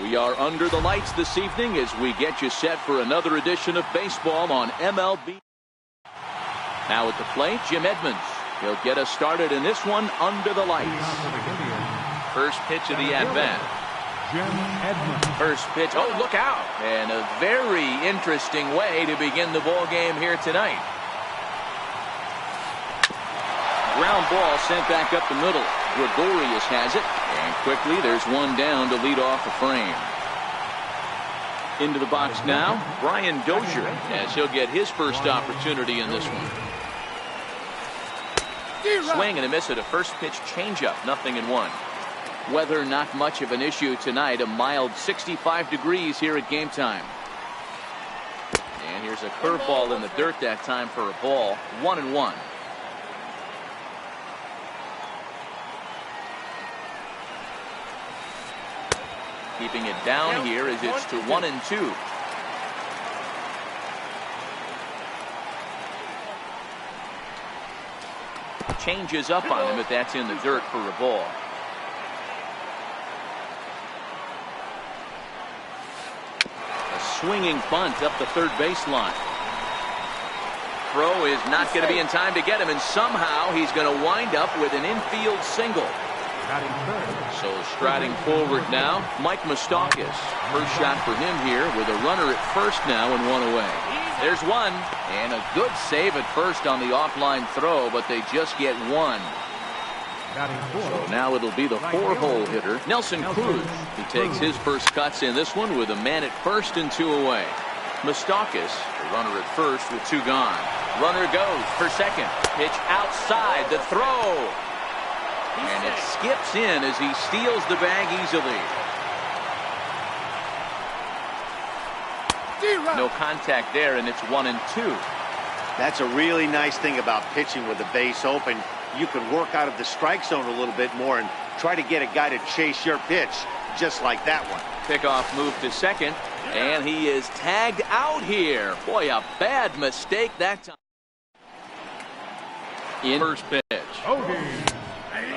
We are under the lights this evening as we get you set for another edition of baseball on MLB. Now at the plate, Jim Edmonds. He'll get us started in this one under the lights. First pitch of the at-bat. First pitch. Oh, look out. And a very interesting way to begin the ball game here tonight. Ground ball sent back up the middle. Gregorius has it. And quickly there's one down to lead off the frame. Into the box now, Brian Dozier, as he'll get his first opportunity in this one. Swing and a miss at a first pitch changeup, 0-1. Weather not much of an issue tonight, a mild 65 degrees here at game time. And here's a curveball in the dirt that time for a ball, 1-1. Keeping it down here as it's to 1-2. Changes up on him, but that's in the dirt for a ball. A swinging bunt up the third baseline. Throw is not going to be in time to get him, and somehow he's going to wind up with an infield single. So striding forward now, Mike Moustakas. First shot for him here with a runner at first now and one away. There's one, and a good save at first on the offline throw, but they just get one. So now it'll be the four-hole hitter, Nelson Cruz. He takes his first cuts in this one with a man at first and two away. Moustakas, the runner at first with two gone. Runner goes for second. Pitch outside, the throw. And it skips in as he steals the bag easily. No contact there, and it's 1-2. That's a really nice thing about pitching with the base open. You can work out of the strike zone a little bit more and try to get a guy to chase your pitch, just like that one. Pickoff move to second, and he is tagged out here. Boy, a bad mistake that time. In first pitch.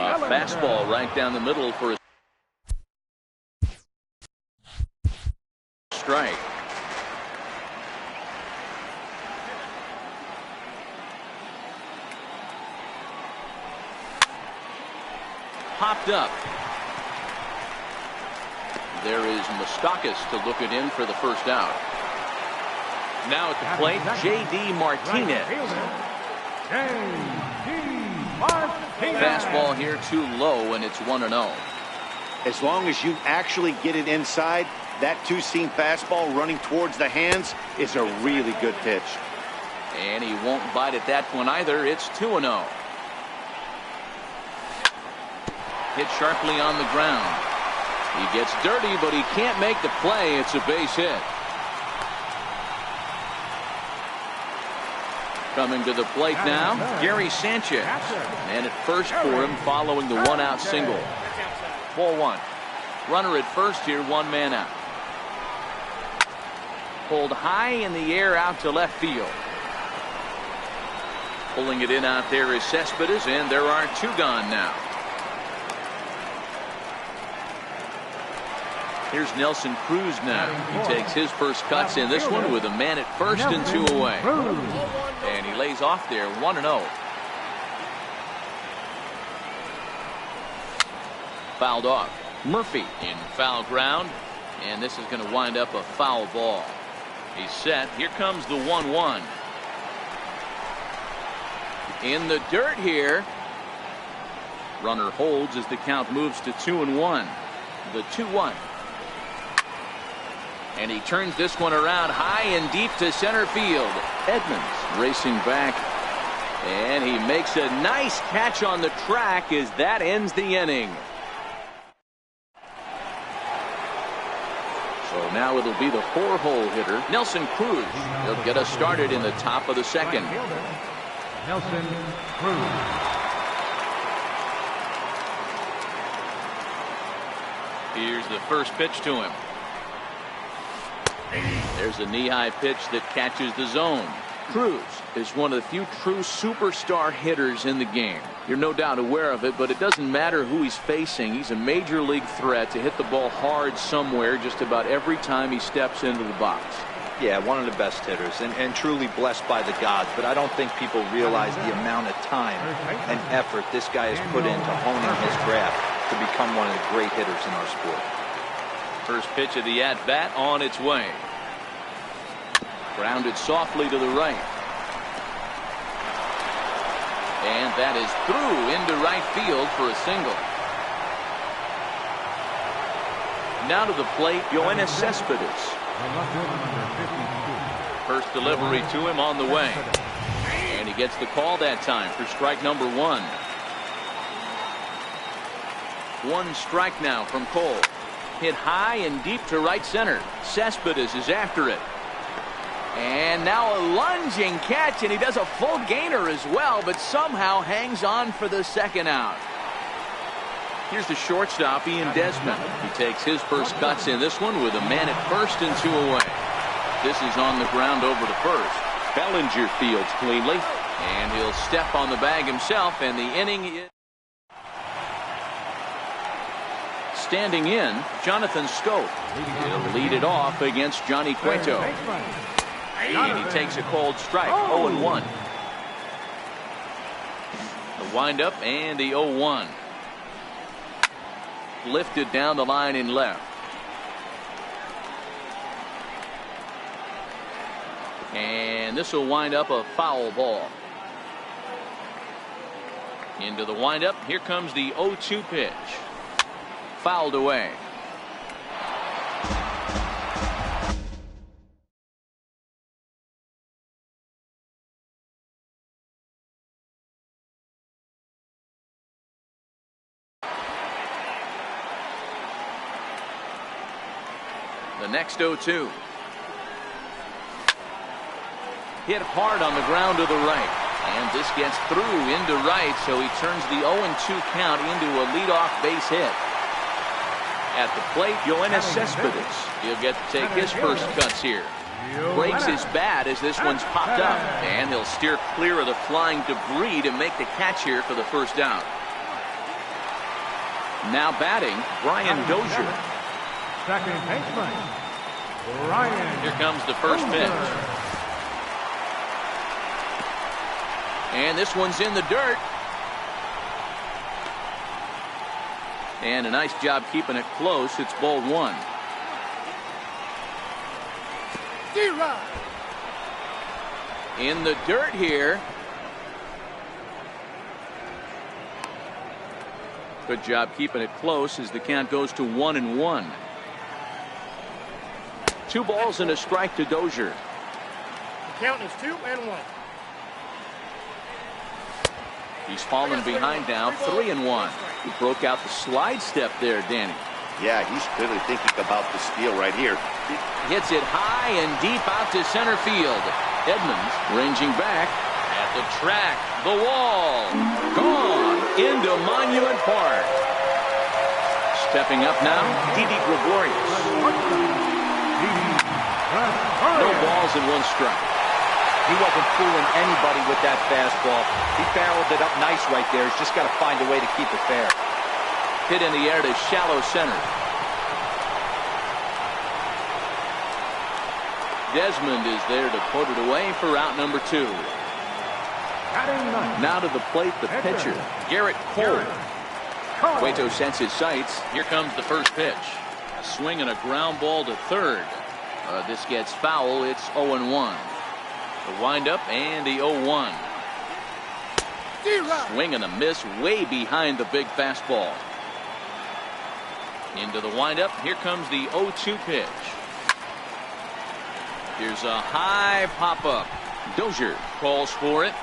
A fastball right down the middle for a strike. Popped up. There is Moustakas to look it in for the first out. Now at the plate, J.D. Martinez. Fastball here too low, and it's 1-0. As long as you actually get it inside, that two-seam fastball running towards the hands is a really good pitch. And he won't bite at that one either. It's 2-0. Hit sharply on the ground. He gets dirty, but he can't make the play. It's a base hit. Coming to the plate now, Gary Sanchez. And at first for him following the one-out single. Ball one. Runner at first here, one man out. Pulled high in the air out to left field. Pulling it in out there is Cespedes, and there are two gone now. Here's Nelson Cruz now. He takes his first cuts in this one with a man at first and two away. And he lays off there, 1-0. Fouled off. Murphy in foul ground, and this is going to wind up a foul ball. He's set. Here comes the 1-1. In the dirt here. Runner holds as the count moves to 2-1. The 2-1. And he turns this one around high and deep to center field. Edmonds racing back. And he makes a nice catch on the track as that ends the inning. So now it'll be the four-hole hitter, Nelson Cruz. He'll get us started in the top of the second. Nelson Cruz. Here's the first pitch to him. There's a knee-high pitch that catches the zone. Cruz is one of the few true superstar hitters in the game. You're no doubt aware of it, but it doesn't matter who he's facing. He's a major league threat to hit the ball hard somewhere just about every time he steps into the box. Yeah, one of the best hitters and truly blessed by the gods, but I don't think people realize the amount of time and effort this guy has put into honing his craft to become one of the great hitters in our sport. First pitch of the at-bat on its way. Grounded softly to the right. And that is through into right field for a single. Now to the plate, Yoenis Cespedes. First delivery to him on the way. And he gets the call that time for strike number one. One strike now from Cole. Hit high and deep to right center. Cespedes is after it. And now a lunging catch, and he does a full gainer as well, but somehow hangs on for the second out. Here's the shortstop, Ian Desmond. He takes his first cuts in this one with a man at first and 2 away. This is on the ground over to first. Bellinger fields cleanly, and he'll step on the bag himself, and the inning is... Standing in, Jonathan Scope. He'll lead it off against Johnny Cueto. And he takes a cold strike, 0-1. The windup and the 0-1. Lifted down the line in left. And this will wind up a foul ball. Into the windup. Here comes the 0-2 pitch. Fouled away. The next 0-2. Hit hard on the ground to the right. And this gets through into right, so he turns the 0-2 count into a leadoff base hit. At the plate, Yoenis Cespedes. He'll get to take his first cuts here. Breaks his bat as this one's popped up. And he'll steer clear of the flying debris to make the catch here for the first out. Now batting, Brian Dozier. Second baseman, Brian. Here comes the first pitch. And this one's in the dirt. And a nice job keeping it close. It's ball one. In the dirt here. Good job keeping it close as the count goes to 1-1. 2 balls and a strike to Dozier. The count is 2-1. He's fallen behind now, 3-1. He broke out the slide step there, Danny. Yeah, he's clearly thinking about the steal right here. Hits it high and deep out to center field. Edmonds ranging back at the track. The wall. Gone into Monument Park. Stepping up now, Didi Gregorius. No balls and 1 strike. He wasn't fooling anybody with that fastball. He barreled it up nice right there. He's just got to find a way to keep it fair. Hit in the air to shallow center. Desmond is there to put it away for out number 2. Now to the plate, the pitcher, Garrett Cole. Cueto sets his sights. Here comes the first pitch. A swing and a ground ball to third. This gets foul. It's 0-1. The windup and the 0-1. Swing and a miss way behind the big fastball. Into the windup. Here comes the 0-2 pitch. Here's a high pop-up. Dozier calls for it.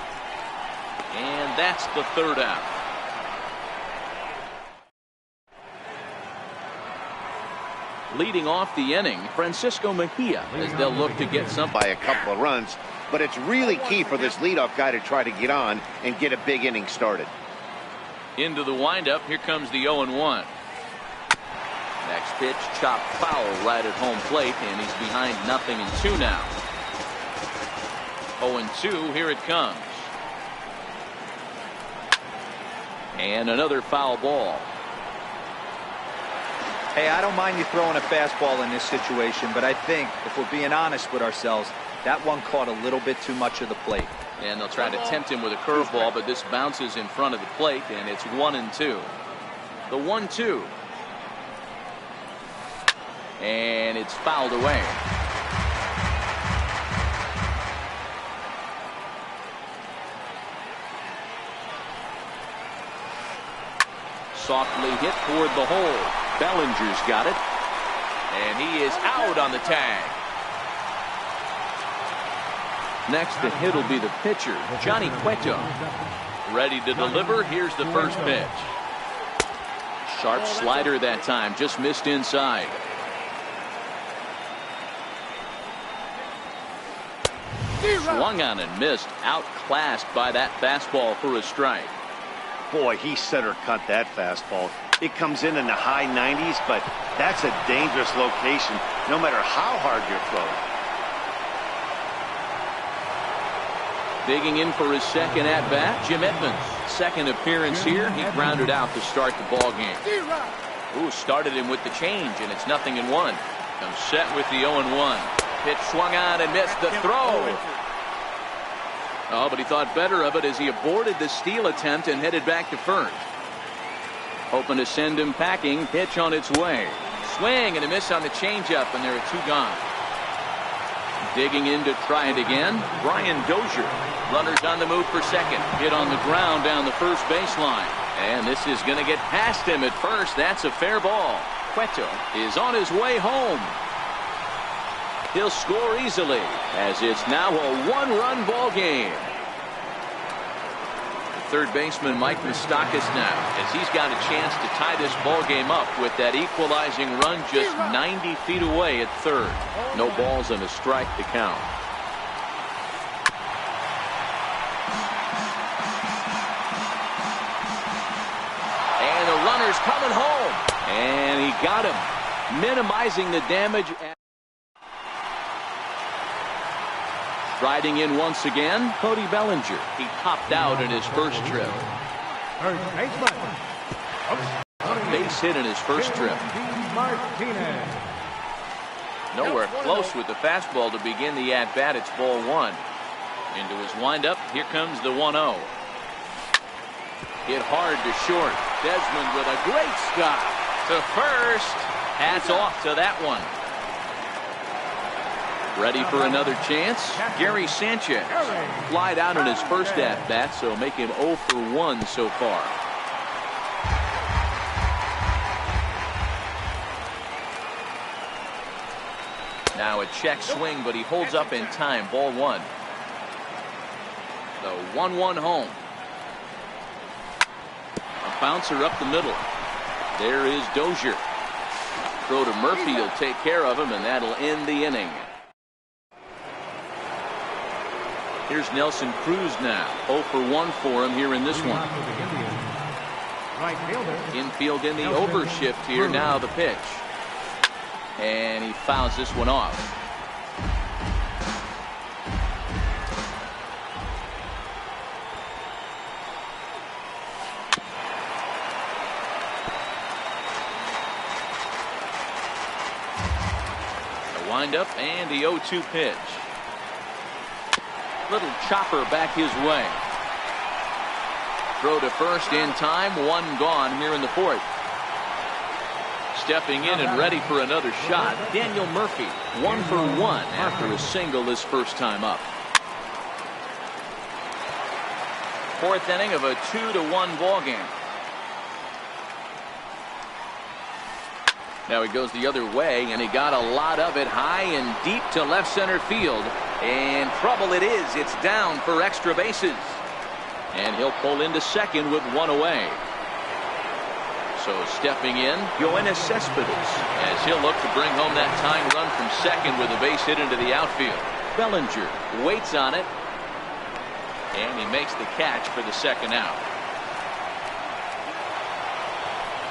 And that's the third out. Leading off the inning, Francisco Mejia, as they'll look to get some by a couple of runs. But it's really key for this leadoff guy to try to get on and get a big inning started. Into the windup. Here comes the 0-1. Next pitch, chopped foul right at home plate, and he's behind 0-2 now. 0-2, here it comes. And another foul ball. Hey, I don't mind you throwing a fastball in this situation, but I think if we're being honest with ourselves, that one caught a little bit too much of the plate. And they'll try to tempt him with a curveball, but this bounces in front of the plate, and it's 1-2. The 1-2. And it's fouled away. Softly hit toward the hole. Bellinger's got it. And he is out on the tag. Next to hit will be the pitcher, Johnny Cueto. Ready to deliver. Here's the first pitch. Sharp slider that time. Just missed inside. Swung on and missed. Outclassed by that fastball for a strike. Boy, he center cut that fastball. It comes in the high 90s, but that's a dangerous location no matter how hard you're throwing. Digging in for his second at-bat, Jim Edmonds. Second appearance here. He grounded out to start the ball game. Ooh, started him with the change, and it's 0-1. Comes set with the 0-1. Pitch swung on and missed the throw. Oh, but he thought better of it as he aborted the steal attempt and headed back to first. Hoping to send him packing. Pitch on its way. Swing and a miss on the changeup, and there are 2 gone. Digging in to try it again, Brian Dozier. Runners on the move for second. Hit on the ground down the first baseline. And this is going to get past him at first. That's a fair ball. Cueto is on his way home. He'll score easily as it's now a 1-run ball game. Third baseman Mike Moustakas now, as he's got a chance to tie this ball game up with that equalizing run just 90 feet away at third. No balls and a strike to count. And the runner's coming home. And he got him, minimizing the damage. Riding in once again, Cody Bellinger. He popped out in his first trip. Base hit in his first trip. Nowhere close with the fastball to begin the at-bat. It's ball 1. Into his windup. Here comes the 1-0. Hit hard to short. Desmond with a great stop to first. Hats off to that one. Ready for another chance. Gary Sanchez flied out in his first at-bat, so make him 0 for 1 so far. Now a check swing, but he holds up in time. Ball 1. The 1-1 home. A bouncer up the middle. There is Dozier. Throw to Murphy will take care of him, and that'll end the inning. Here's Nelson Cruz now. 0 for 1 for him here in this one. Infield in the overshift here. Now the pitch. And he fouls this one off. The windup and the 0-2 pitch. Little chopper back his way. Throw to first in time. 1 gone here in the 4th. Stepping in and ready for another shot, Daniel Murphy. 1 for 1 after a single his first time up. 4th inning of a 2-1 ball game. Now he goes the other way, and he got a lot of it high and deep to left center field. And trouble it is. It's down for extra bases. And he'll pull into second with 1 away. So stepping in, Yoenis Cespedes, as he'll look to bring home that tying run from second with a base hit into the outfield. Bellinger waits on it, and he makes the catch for the second out.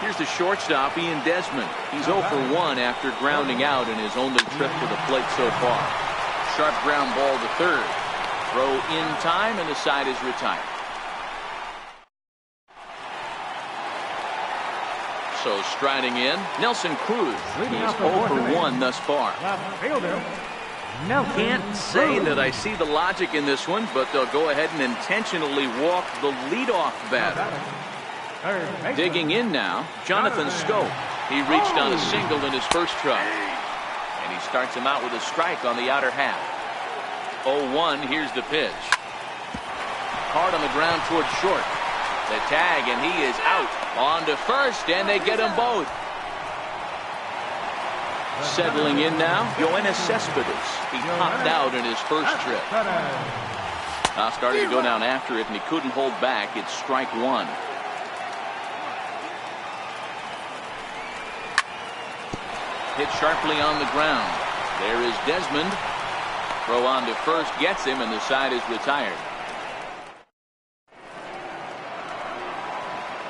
Here's the shortstop, Ian Desmond. He's 0 for 1 after grounding out in his only trip to the plate so far. Sharp ground ball to third. Throw in time, and the side is retired. So striding in, Nelson Cruz. He's 0 for 1 thus far. Left fielder, Nelson Can't say Cruz. that I see the logic in this one, but they'll go ahead and intentionally walk the leadoff batter. Third baseman, Digging in now, Jonathan Scope. He reached on a single in his first try. And he starts him out with a strike on the outer half. 0-1, here's the pitch. Hard on the ground towards short. The tag, and he is out. On to first, and they get them both. Settling in now, Yoenis Cespedes. He popped out in his first trip. Now starting to go down after it, and he couldn't hold back. It's strike one. Hit sharply on the ground. There is Desmond. Throw on to first, gets him, and the side is retired.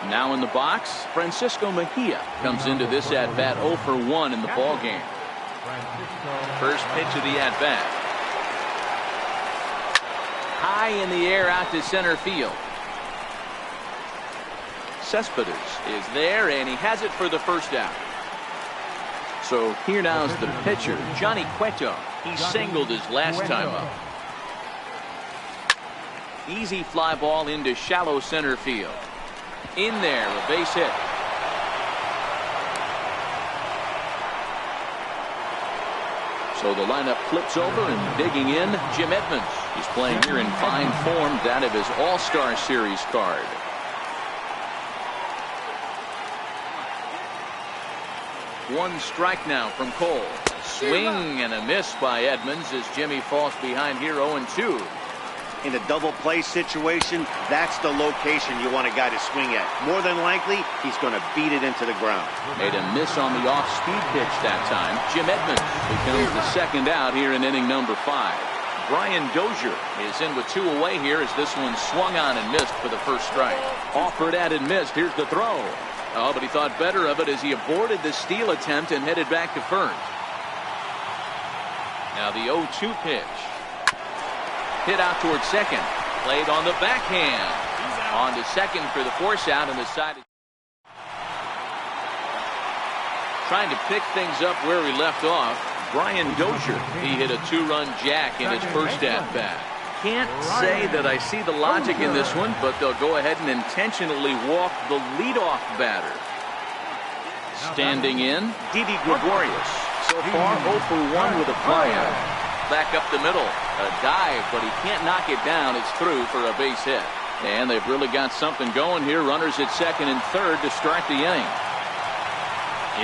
Now in the box, Francisco Mejia comes into this at-bat 0 for 1 in the ball game. First pitch of the at-bat. High in the air out to center field. Cespedes is there, and he has it for the first out. So here now is the pitcher, Johnny Cueto. He singled his last time up. Easy fly ball into shallow center field. In there, a base hit. So the lineup flips over, and digging in, Jim Edmonds. He's playing here in fine form, that of his All-Star Series card. One strike now from Cole. Swing and a miss by Edmonds as Jimmy falls behind here 0-2. In a double play situation, that's the location you want a guy to swing at. More than likely, he's going to beat it into the ground. Made a miss on the off-speed pitch that time. Jim Edmonds becomes the second out here in inning number 5. Brian Dozier is in with 2 away here as this one swung on and missed for the first strike. Offered at and missed. Here's the throw. Oh, but he thought better of it as he aborted the steal attempt and headed back to first. Now the 0-2 pitch. Hit out towards second. Played on the backhand. On to second for the force out, and the side is trying to pick things up where he left off. Brian Dozier. He hit a 2-run jack in his first at-bat. Can't say that I see the logic in this one, but they'll go ahead and intentionally walk the leadoff batter. Standing in, Didi Gregorius. So far 0 for 1 with a flyout. Back up the middle. A dive, but he can't knock it down. It's through for a base hit. And they've really got something going here. Runners at second and third to start the inning.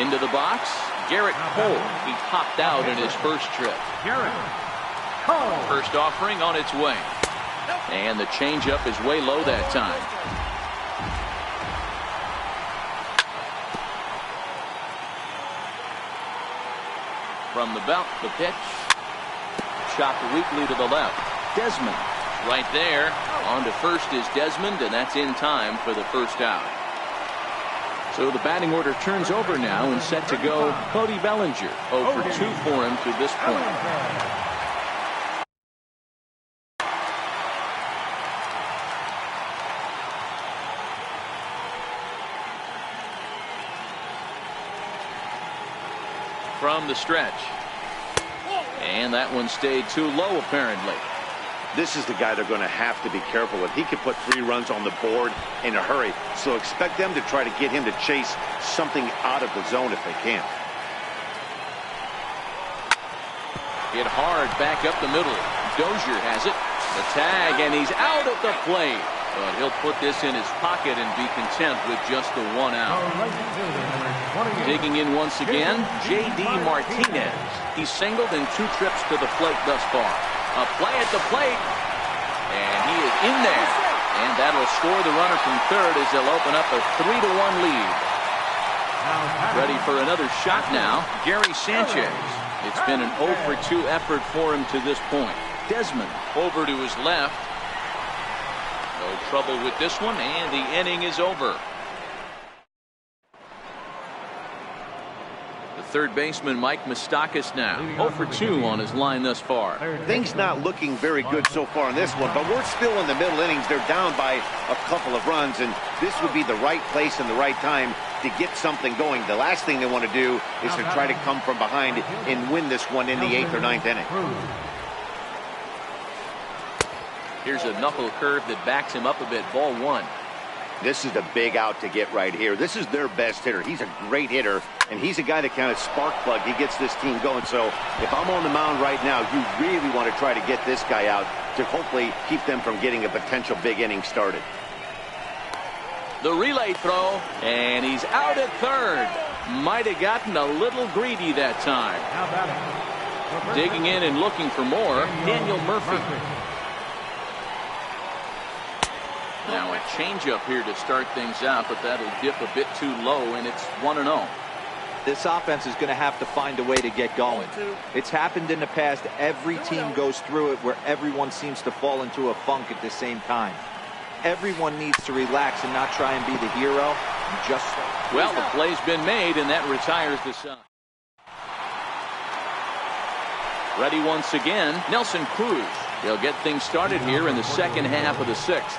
Into the box, Garrett Cole. He popped out in his first trip. Garrett Cole. First offering on its way. And the changeup is way low that time. From the belt, the pitch. Chopped weakly to the left. Desmond right there. On to first is Desmond, and that's in time for the first out. So the batting order turns over now and set to go Cody Bellinger. 0 for 2 for him to this point. From the stretch. And that one stayed too low, apparently. This is the guy they're going to have to be careful with. He could put 3 runs on the board in a hurry. So expect them to try to get him to chase something out of the zone if they can. Hit hard back up the middle. Dozier has it. The tag, and he's out at the plate. But he'll put this in his pocket and be content with just the 1 out. Digging in once again, J.D. Martinez. He's singled in 2 trips to the plate thus far. A play at the plate, and he is in there. And that'll score the runner from third as they'll open up a 3-1 lead. Ready for another shot now, Gary Sanchez. It's been an 0 for 2 effort for him to this point. Desmond over to his left. No trouble with this one, and the inning is over. The third baseman Mike Moustakas now. 0 for 2 on his line thus far. Things not looking very good so far in this one, but we're still in the middle innings. They're down by a couple of runs, and this would be the right place and the right time to get something going. The last thing they want to do is to try to come from behind and win this one in the 8th or 9th inning. Here's a knuckle curve that backs him up a bit. Ball 1. This is the big out to get right here. This is their best hitter. He's a great hitter, and he's a guy that kind of spark plug. He gets this team going. So if I'm on the mound right now, you really want to try to get this guy out to hopefully keep them from getting a potential big inning started. The relay throw, and he's out at third. Might have gotten a little greedy that time. Digging in and looking for more, Daniel Murphy. Now a changeup here to start things out, but that'll dip a bit too low, and it's 1-0. This offense is going to have to find a way to get going. It's happened in the past. Every team goes through it where everyone seems to fall into a funk at the same time. Everyone needs to relax and not try and be the hero. Well, the play's been made, and that retires the side. Ready once again, Nelson Cruz. They'll get things started here in the second half of the 6th.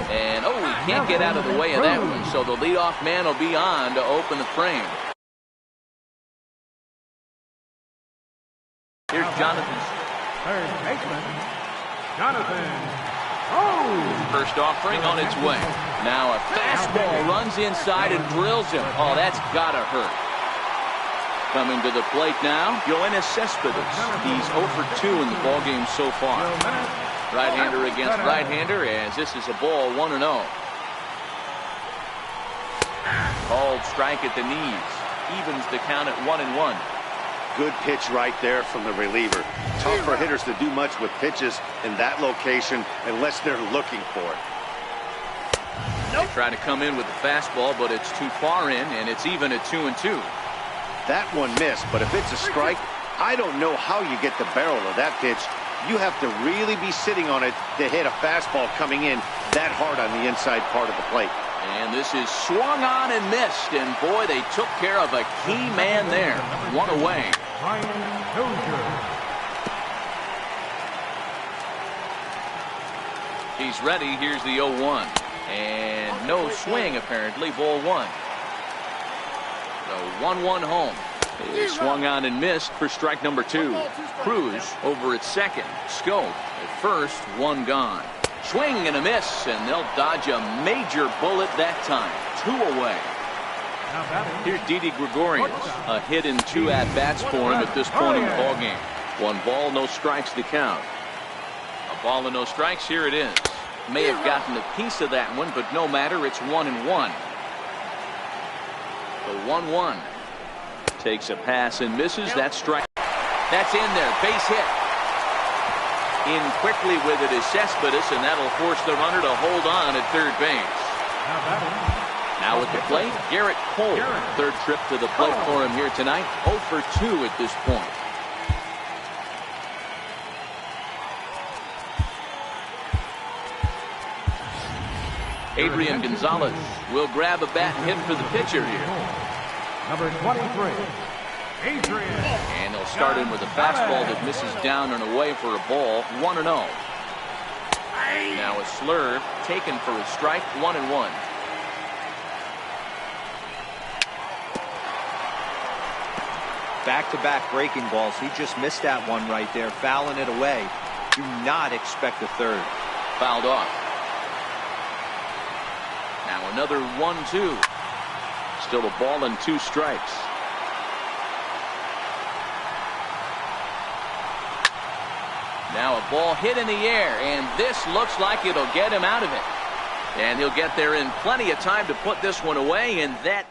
And, oh, he can't get out of the way of that one, so the leadoff man will be on to open the frame. Here's Jonathan. Third baseman, Jonathan. Oh! First offering on its way. Now a fastball runs inside and drills him. Oh, that's got to hurt. Coming to the plate now, Yoenis Cespedes. He's 0 for 2 in the ballgame so far. Right-hander against right-hander, as this is a ball 1-0. Called strike at the knees. Evens the count at 1-1. Good pitch right there from the reliever. Tough for hitters to do much with pitches in that location unless they're looking for it. They try to come in with the fastball, but it's too far in, and it's even at 2-2. That one missed, but if it's a strike, I don't know how you get the barrel of that pitch. You have to really be sitting on it to hit a fastball coming in that hard on the inside part of the plate. And this is swung on and missed, and boy, they took care of a key man there. One away. He's ready. Here's the 0-1. And no swing, apparently. Ball 1. The 1-1 home. He swung on and missed for strike number 2. Cruz over at second. Scope at first. 1 gone. Swing and a miss, and they'll dodge a major bullet that time. 2 away. Here's Didi Gregorius. A hit in 2 at-bats for him at this point in the ballgame. 1 ball, no strikes to count. A ball and no strikes. Here it is. May have gotten a piece of that one, but no matter. It's 1-1. The 1-1 takes a pass and misses. That strike. That's in there. Base hit. In quickly with it is Cespedes, and that'll force the runner to hold on at third base. Now at the plate, Garrett Cole. Third trip to the plate for him here tonight. 0 for 2 at this point. Adrian Gonzalez will grab a bat and hit for the pitcher here. Number 23, Adrian. And they'll start him with a fastball that misses down and away for a ball. 1-0. Now a slurve taken for a strike. 1-1. Back-to-back breaking balls. He just missed that one right there, fouling it away. Do not expect a third. Fouled off. Now another 1-2. Still a ball and 2 strikes. Now a ball hit in the air, and this looks like it'll get him out of it. And he'll get there in plenty of time to put this one away, and that...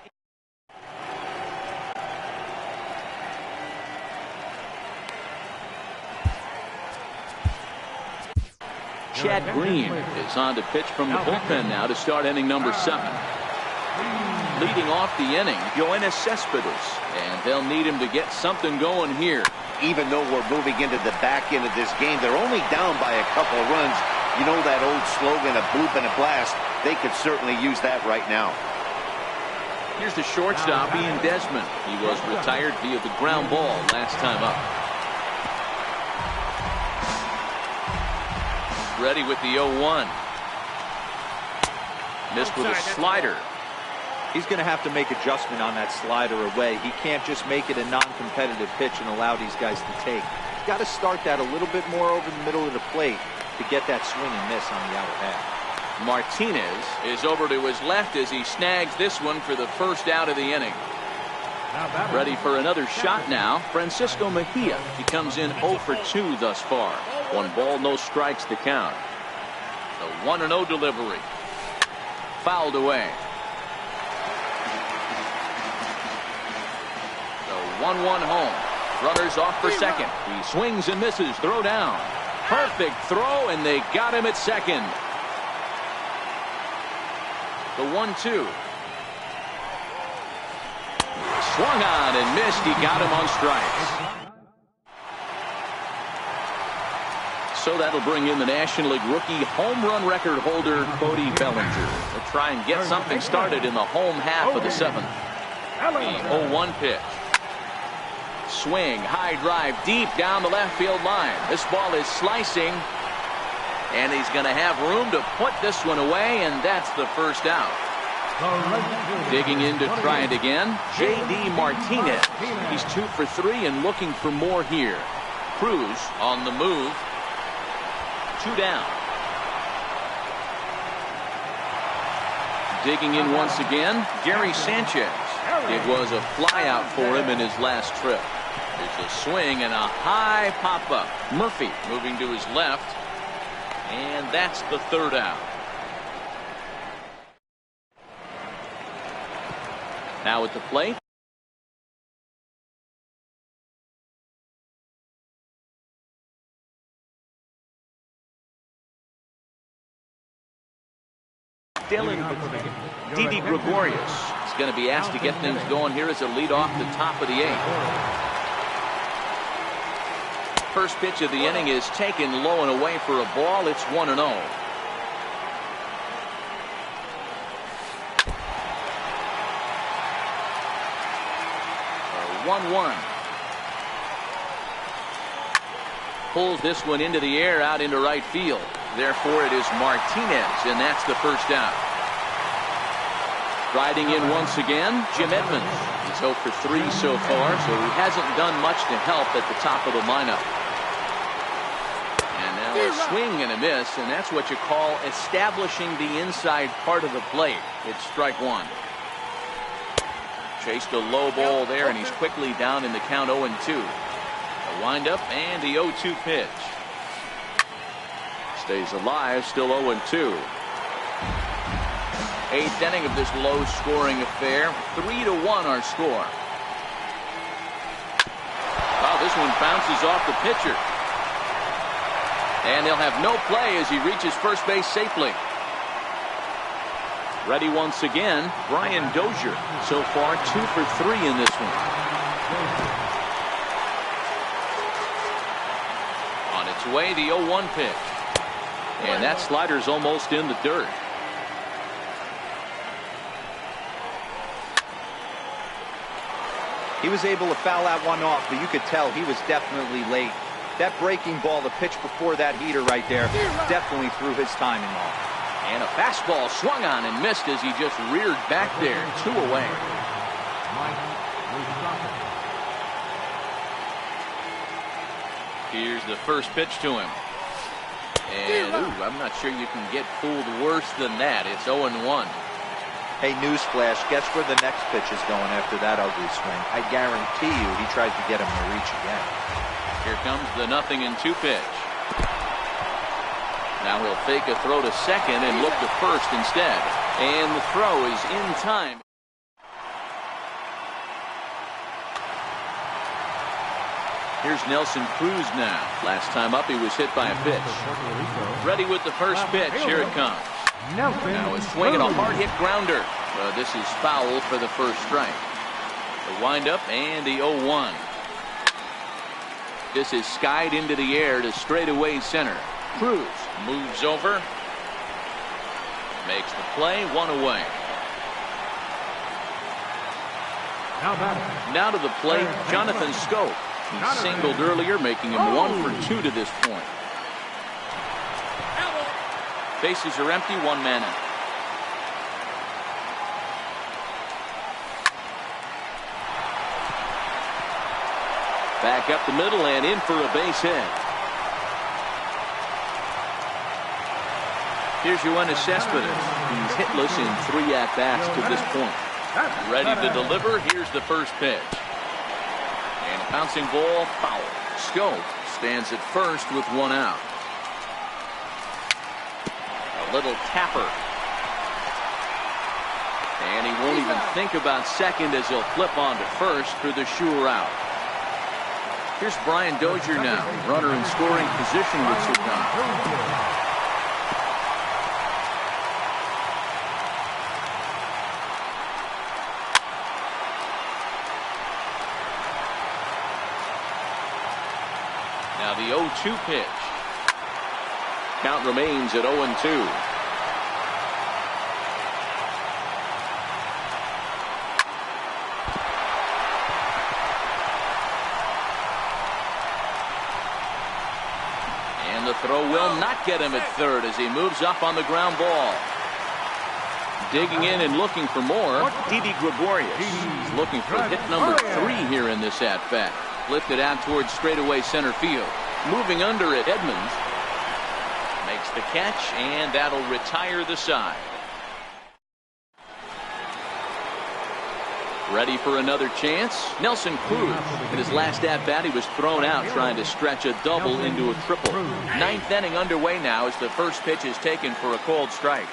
Chad Green is on to pitch from the bullpen now to start inning number 7. Leading off the inning, Yoenis Cespedes, and they'll need him to get something going here. Even though we're moving into the back end of this game, they're only down by a couple of runs. You know that old slogan, a bloop and a blast. They could certainly use that right now. Here's the shortstop, Ian Desmond. He was retired via the ground ball last time up. Ready with the 0-1. Missed with a slider. He's going to have to make adjustment on that slider away. He can't just make it a non-competitive pitch and allow these guys to take. He's got to start that a little bit more over the middle of the plate to get that swing and miss on the outer half. Martinez is over to his left as he snags this one for the first out of the inning. Ready for another shot now. Francisco Mejia. He comes in 0 for 2 thus far. 1 ball, no strikes to count. The 1-0 delivery. Fouled away. The 1-1 home. Runners off for second. He swings and misses. Throw down. Perfect throw, and they got him at second. The 1-2. Swung on and missed. He got him on strikes. So that'll bring in the National League rookie home run record holder, Cody Bellinger. They'll try and get something started in the home half of the 7th. The 0-1 pitch. Swing, high drive, deep down the left field line. This ball is slicing, and he's going to have room to put this one away, and that's the first out. Digging in to try it again, J.D. Martinez. He's 2 for 3 and looking for more here. Cruz on the move. 2 down. Digging in once again, Gary Sanchez. It was a flyout for him in his last trip. There's a swing and a high pop-up. Murphy moving to his left, and that's the 3rd out. Now at the plate, Didi Gregorius is going to be asked to get things going here as a lead off the top of the 8th. First pitch of the inning is taken low and away for a ball. It's 1-0. 1-1. Pulls this one into the air out into right field. Therefore, it is Martinez, and that's the first out. Riding in once again, Jim Edmonds. He's 0 for 3 so far, so he hasn't done much to help at the top of the lineup. And now a swing and a miss, and that's what you call establishing the inside part of the plate. It's strike 1. Chased a low ball there, and he's quickly down in the count 0-2. A windup and the 0-2 pitch. Stays alive, still 0-2. 8th inning of this low-scoring affair. 3-1 our score. Wow, this one bounces off the pitcher. And they'll have no play as he reaches first base safely. Ready once again, Brian Dozier. So far, 2 for 3 in this one. On its way, the 0-1 pitch. And that slider's almost in the dirt. He was able to foul that one off, but you could tell he was definitely late. That breaking ball, the pitch before that heater right there, definitely threw his timing off. And a fastball swung on and missed as he just reared back there. 2 away. Here's the first pitch to him. And, ooh, I'm not sure you can get fooled worse than that. It's 0-1. Hey, newsflash, guess where the next pitch is going after that ugly swing? I guarantee you he tries to get him to reach again. Here comes the 0-2 pitch. Now he'll fake a throw to second and look to first instead. And the throw is in time. Here's Nelson Cruz now. Last time up he was hit by a pitch. Ready with the first pitch. Here it comes. Now a swing and a hard hit grounder. This is foul for the first strike. The windup and the 0-1. This is skied into the air to straightaway center. Cruz moves over. Makes the play, 1 away. Now to the plate, Jonathan Scope. He singled earlier, making him 1 for 2 to this point. Bases are empty, 1 man out. Back up the middle and in for a base hit. Here's Yoenis Cespedes. He's hitless in 3 at-bats to this point. Ready to deliver. Here's the first pitch. And a bouncing ball, foul. Scope stands at first with 1 out. A little tapper. And he won't even think about second as he'll flip on to first for the sure out. Here's Brian Dozier now. Runner in scoring position with Sudan. Now the 0-2 pitch. Count remains at 0-2. And the throw will not get him at third as he moves up on the ground ball. Digging in and looking for more, Didi Gregorius. He's looking for hit number 3 here in this at-bat. Lifted out towards straightaway center field. Moving under it, Edmonds makes the catch, and that'll retire the side. Ready for another chance? Nelson Cruz. In his last at-bat, he was thrown out trying to stretch a double into a triple. 9th inning underway now as the first pitch is taken for a called strike.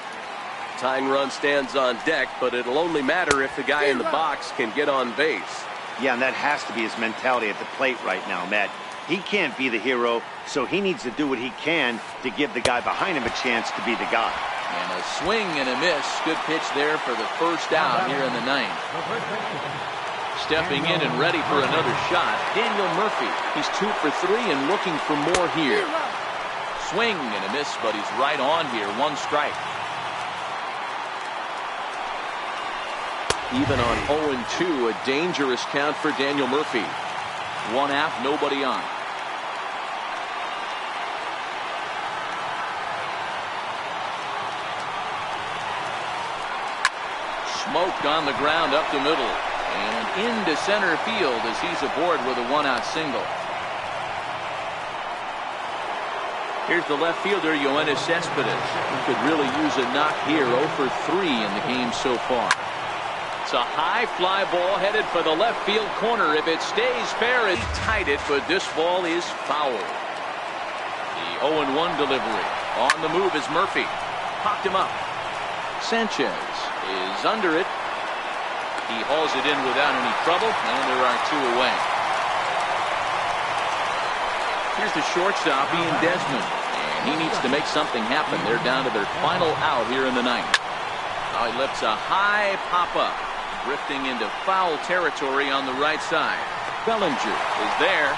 Tying run stands on deck, but it'll only matter if the guy in the box can get on base. Yeah, and that has to be his mentality at the plate right now, Matt. He can't be the hero, so he needs to do what he can to give the guy behind him a chance to be the guy. And a swing and a miss. Good pitch there for the first out here in the 9th. Stepping in and ready for another shot, Daniel Murphy. He's 2 for 3 and looking for more here. Swing and a miss, but he's right on here. 1 strike. Even on 0-2, a dangerous count for Daniel Murphy. 1 out, nobody on. Smoked on the ground up the middle and into center field as he's aboard with a 1-out single. Here's the left fielder, Yoenis Cespedes. He could really use a knock here. 0 for 3 in the game so far. It's a high fly ball headed for the left field corner. If it stays fair, it's tied it, but this ball is foul. The 0-1 delivery. On the move is Murphy. Popped him up. Sanchez is under it. He hauls it in without any trouble, and there are 2 away. Here's the shortstop, Ian Desmond, and he needs to make something happen. They're down to their final out here in the 9th. Now he lifts a high pop-up. Drifting into foul territory on the right side. Bellinger is there.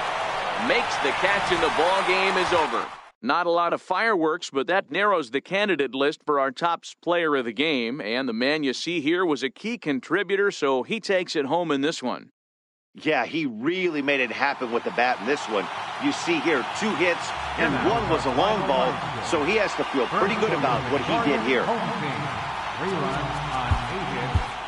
Makes the catch and the ball game is over. Not a lot of fireworks, but that narrows the candidate list for our top player of the game. And the man you see here was a key contributor, so he takes it home in this one. Yeah, he really made it happen with the bat in this one. You see here 2 hits, and 1 was a long ball, so he has to feel pretty good about what he did here. 3 runs on 8 hits.